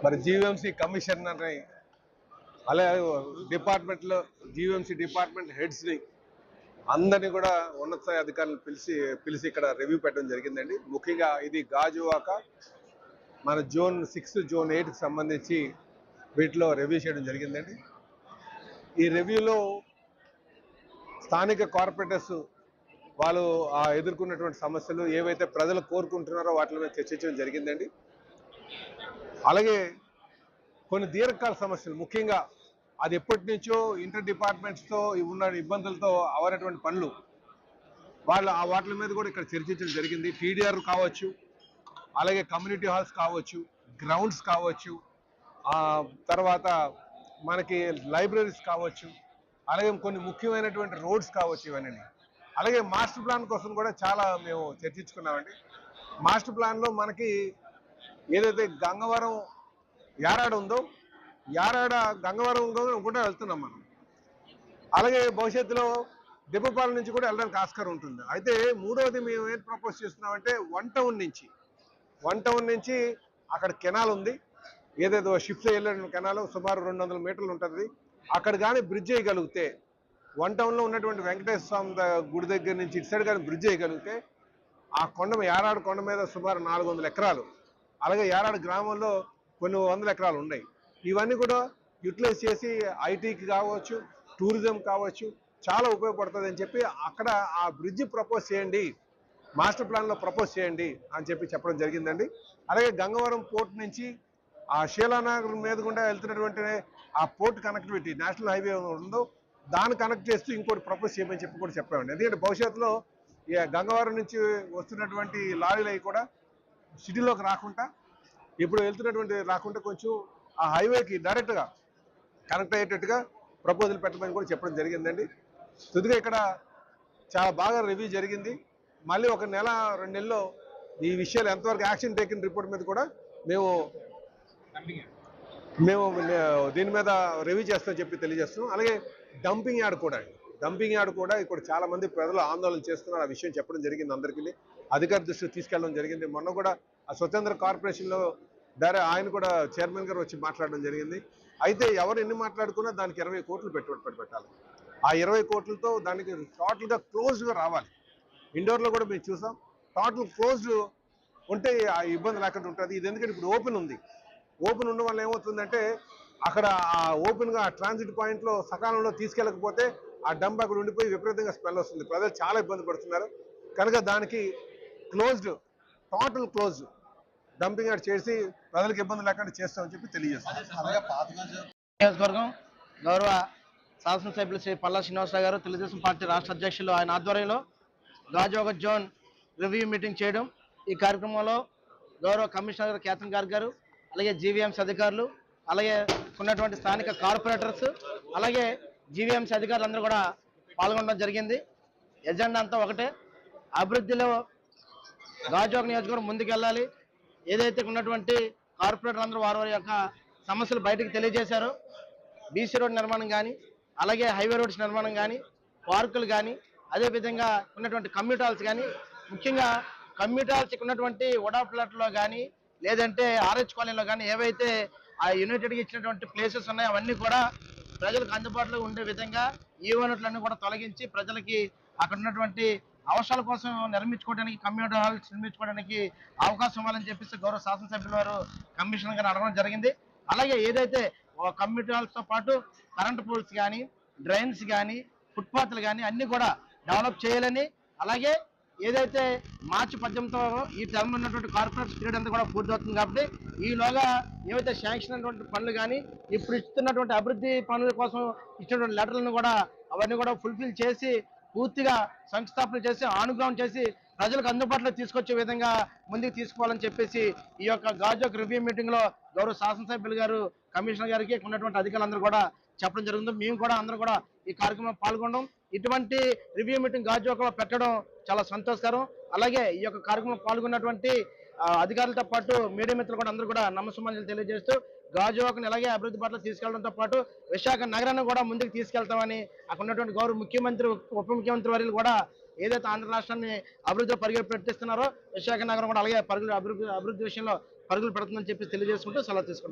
మరి జీవీఎంసీ కమిషనర్ని అలాగే డిపార్ట్మెంట్లో జీవీఎంసీ డిపార్ట్మెంట్ హెడ్స్ని అందరినీ కూడా ఉన్నత స్థాయి అధికారులను పిలిచి ఇక్కడ రివ్యూ పెట్టడం జరిగిందండి. ముఖ్యంగా ఇది గాజువాక మన జోన్ 6 జోన్ 8కి సంబంధించి వీటిలో రివ్యూ చేయడం జరిగిందండి. ఈ రివ్యూలో స్థానిక కార్పొరేటర్స్ వాళ్ళు ఎదుర్కొన్నటువంటి సమస్యలు ఏవైతే ప్రజలు కోరుకుంటున్నారో వాటి మీద చర్చించడం జరిగిందండి. అలాగే కొన్ని దీర్ఘకాల సమస్యలు, ముఖ్యంగా అది ఎప్పటి నుంచో ఇంటర్ డిపార్ట్మెంట్స్తో ఉన్న ఇబ్బందులతో అవనటువంటి పనులు వాటి మీద కూడా ఇక్కడ చర్చించడం జరిగింది. టీడీఆర్ కావచ్చు, అలాగే కమ్యూనిటీ హాల్స్ కావచ్చు, గ్రౌండ్స్ కావచ్చు, తర్వాత మనకి లైబ్రరీస్ కావచ్చు, అలాగే కొన్ని ముఖ్యమైనటువంటి రోడ్స్ కావచ్చు, ఇవన్నీ. అలాగే మాస్టర్ ప్లాన్ కోసం కూడా చాలా మేము చర్చించుకున్నామండి. మాస్టర్ ప్లాన్లో మనకి ఏదైతే గంగవరం యారాడ ఉందో, యారాడ గంగవరం కూడా వెళ్తున్నాం మనం. అలాగే భవిష్యత్తులో దెబ్బపాలెం నుంచి కూడా వెళ్ళడానికి ఆస్కారం ఉంటుంది. అయితే మూడవది మేము ఏం ప్రపోజ్ చేస్తున్నామంటే వన్ టౌన్ నుంచి అక్కడ కెనాల్ ఉంది, ఏదేదో షిఫ్ట్ వెళ్ళిన కెనాల్ సుమారు 200 మీటర్లు ఉంటుంది. అక్కడ కానీ బ్రిడ్జ్ చేయగలిగితే, వన్ టౌన్లో ఉన్నటువంటి వెంకటేశ్వర స్వామి గుడి దగ్గర నుంచి ఇటు సైడ్ కానీ బ్రిడ్జ్ చేయగలిగితే ఆ యారాడు కొండ మీద సుమారు 400 ఎకరాలు, అలాగే యారాడు గ్రామంలో కొన్ని 100 ఎకరాలు ఉన్నాయి. ఇవన్నీ కూడా యూటిలైజ్ చేసి ఐటీకి కావచ్చు, టూరిజం కావచ్చు, చాలా ఉపయోగపడుతుంది అని చెప్పి అక్కడ ఆ బ్రిడ్జ్ ప్రపోజ్ చేయండి, మాస్టర్ ప్లాన్లో ప్రపోజ్ చేయండి అని చెప్పడం జరిగిందండి. అలాగే గంగవరం పోర్ట్ నుంచి ఆ షీలానగర్ మీద గుండా వెళ్తున్నటువంటి ఆ పోర్ట్ కనెక్టివిటీ నేషనల్ హైవే ఉందో దాన్ని కనెక్ట్ చేస్తూ ఇంకోటి ప్రపోజ్ చేయమని కూడా చెప్పామండి. ఎందుకంటే భవిష్యత్తులో గంగవరం నుంచి వస్తున్నటువంటి లారీలు అవి కూడా సిటీలోకి రాకుండా, ఇప్పుడు వెళ్తున్నటువంటి రాకుండా కొంచెం ఆ హైవేకి డైరెక్ట్గా కనెక్ట్ అయ్యేటట్టుగా ప్రపోజల్ పెట్టమని కూడా చెప్పడం జరిగిందండి. తుదిగా ఇక్కడ చాలా బాగా రివ్యూ జరిగింది. మళ్ళీ 1 నెల 2 నెలల్లో ఈ విషయాలు ఎంతవరకు యాక్షన్ టేకిన్ రిపోర్ట్ మీద కూడా మేము దీని మీద రివ్యూ చేస్తామని చెప్పి తెలియజేస్తున్నాం. అలాగే డంపింగ్ యార్డ్ కూడా ఇక్కడ చాలా మంది ప్రజలు ఆందోళన చేస్తున్నారు. ఆ విషయం చెప్పడం జరిగింది అందరికీ, అధికారి దృష్టికి తీసుకెళ్ళడం జరిగింది. మొన్న కూడా ఆ స్వతంత్ర కార్పొరేషన్లో ఆయన కూడా చైర్మన్ గారు వచ్చి మాట్లాడడం జరిగింది. అయితే ఎవరు ఎన్ని మాట్లాడుకున్నా దానికి 20 కోట్లు పెట్టాలి. ఆ 20 కోట్లతో దానికి టోటల్గా క్లోజ్డ్గా రావాలి. ఇండోర్లో కూడా మేము చూసాం, టోటల్ క్లోజ్డ్ ఉంటే ఆ ఇబ్బంది లేకుండా ఉంటుంది. ఇది ఎందుకంటే ఇప్పుడు ఓపెన్ ఉండడం వల్ల ఏమవుతుందంటే అక్కడ ఆ ఓపెన్గా ట్రాన్సిట్ పాయింట్లో సకాలంలో తీసుకెళ్ళకపోతే ఆ డంప్ అక్కడ ఉండిపోయి విపరీతంగా స్మెల్ వస్తుంది. ప్రజలు చాలా ఇబ్బంది పడుతున్నారు. కనుక దానికి టోటల్ క్లోజ్ డంపింగ్ యార్డ్ చేసి ప్రజలకు ఇబ్బంది లేకుండా చేస్తామని చెప్పి తెలియజేస్తాం. నియోజకవర్గం గౌరవ శాసనసభ్యులు శ్రీ పల్లా శ్రీనివాసరావు గారు, తెలుగుదేశం పార్టీ రాష్ట్ర అధ్యక్షులు ఆయన ఆధ్వర్యంలో గాజువాక జోన్ రివ్యూ మీటింగ్ చేయడం. ఈ కార్యక్రమంలో గౌరవ కమిషనర్ కేతన్ గారు, అలాగే జీవీఎంసీ అధికారులు, అలాగే ఉన్నటువంటి స్థానిక కార్పొరేటర్స్, అలాగే జీవీఎంసీ అధికారులు అందరూ కూడా పాల్గొనడం జరిగింది. ఎజెండా అంతా ఒకటే, అభివృద్ధిలో గాజువాక నియోజకవర్గం ముందుకెళ్ళాలి. ఏదైతే ఉన్నటువంటి కార్పొరేటర్లు అందరూ వారి యొక్క సమస్యలు బయటకు తెలియజేశారో, బీసీ రోడ్ నిర్మాణం కానీ, అలాగే హైవే రోడ్స్ నిర్మాణం కానీ, పార్కులు కానీ, అదేవిధంగా ఉన్నటువంటి కమ్యూనిటీ హాల్స్ కానీ, ముఖ్యంగా కమ్యూనిటీ హాల్స్ ఉన్నటువంటి వడా ఫ్లాట్లో కానీ, లేదంటే ఆర్హెచ్ కాలనీలో కానీ ఏవైతే ఆ యునైటెడ్కి ఇచ్చినటువంటి ప్లేసెస్ ఉన్నాయో అవన్నీ కూడా ప్రజలకు అందుబాటులో ఉండే విధంగా ఈ యూనిట్లన్నీ కూడా తొలగించి ప్రజలకి అక్కడ ఉన్నటువంటి అవసరాల కోసం నిర్మించుకోవడానికి, కమ్యూనిటీ హాల్స్ నిర్మించుకోవడానికి అవకాశం ఇవ్వాలని చెప్పేసి గౌరవ శాసనసభ్యుల వారు కమిషనర్ గారు అడగడం జరిగింది. అలాగే ఏదైతే కమ్యూనిటీ హాల్స్తో పాటు కరెంట్ పోల్స్ కానీ, డ్రైన్స్ కానీ, ఫుట్పాత్లు కానీ అన్నీ కూడా డెవలప్ చేయాలని, అలాగే ఏదైతే మార్చి 18తో ఈ టర్మ్ ఉన్నటువంటి కార్పొరేట్ పీరియడ్ అంతా కూడా పూర్తవుతుంది కాబట్టి ఈలోగా ఏవైతే శాంక్షన్ అయినటువంటి పనులు కానీ, ఇప్పుడు ఇస్తున్నటువంటి అభివృద్ధి పనుల కోసం ఇచ్చినటువంటి లెటర్లను కూడా అవన్నీ కూడా ఫుల్ఫిల్ చేసి పూర్తిగా శంకుస్థాపన చేసి ఆనుగ్రహం చేసి ప్రజలకు అందుబాటులో తీసుకొచ్చే విధంగా ముందుకు తీసుకోవాలని చెప్పేసి ఈ యొక్క గాజువాక రివ్యూ మీటింగ్ లో గౌరవ శాసనసభ్యులు గారు, కమిషనర్ గారికి ఉన్నటువంటి అధికారులందరూ కూడా చెప్పడం జరుగుతుంది. మేము కూడా అందరూ కూడా ఈ కార్యక్రమంలో పాల్గొనడం, ఇటువంటి రివ్యూ మీటింగ్ గాజువాకలో పెట్టడం చాలా సంతోషకరం. అలాగే ఈ యొక్క కార్యక్రమంలో పాల్గొన్నటువంటి అధికారులతో పాటు మీడియా మిత్రులు కూడా అందరూ కూడా నమస్సుమాంజలు తెలియజేస్తూ గాజువాకను ఇలాగే అభివృద్ధి పట్ల తీసుకెళ్లడంతో పాటు విశాఖ నగరాన్ని కూడా ముందుకు తీసుకెళ్తామని అక్కడ ఉన్నటువంటి గౌరవ ముఖ్యమంత్రి, ఉప ముఖ్యమంత్రి వర్యులు కూడా ఏదైతే ఆంధ్ర రాష్ట్రాన్ని అభివృద్ధి పరుగులు పెట్టిస్తున్నారో విశాఖ నగరం కూడా అలాగే అభివృద్ధి విషయంలో పరుగులు పెడుతుందని చెప్పి తెలియజేసుకుంటూ సెలవు తీసుకుంటాం.